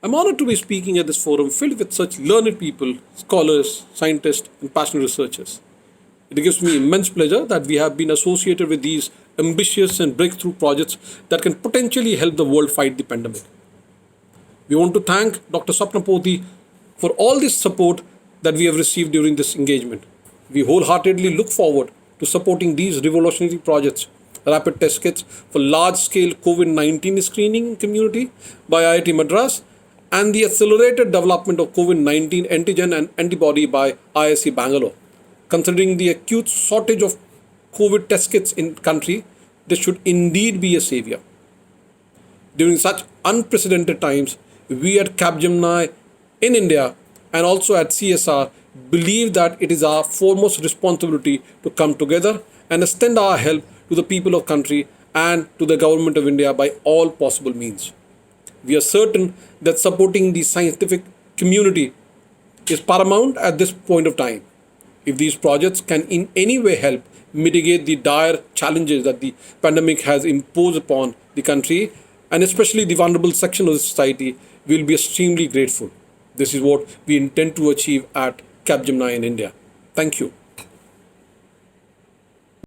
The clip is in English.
I'm honored to be speaking at this forum filled with such learned people, scholars, scientists, and passionate researchers. It gives me immense pleasure that we have been associated with these ambitious and breakthrough projects that can potentially help the world fight the pandemic. We want to thank Dr. Sapnapoti for all this support that we have received during this engagement. We wholeheartedly look forward to supporting these revolutionary projects, rapid test kits for large-scale COVID-19 screening community by IIT Madras, and the accelerated development of COVID-19 antigen and antibody by IISc Bangalore. Considering the acute shortage of COVID test kits in country, this should indeed be a savior. During such unprecedented times, we at Capgemini in India and also at CSR believe that it is our foremost responsibility to come together and extend our help to the people of country and to the government of India by all possible means. We are certain that supporting the scientific community is paramount at this point of time. If these projects can in any way help mitigate the dire challenges that the pandemic has imposed upon the country and especially the vulnerable section of the society, we will be extremely grateful. This is what we intend to achieve at Capgemini in India. Thank you.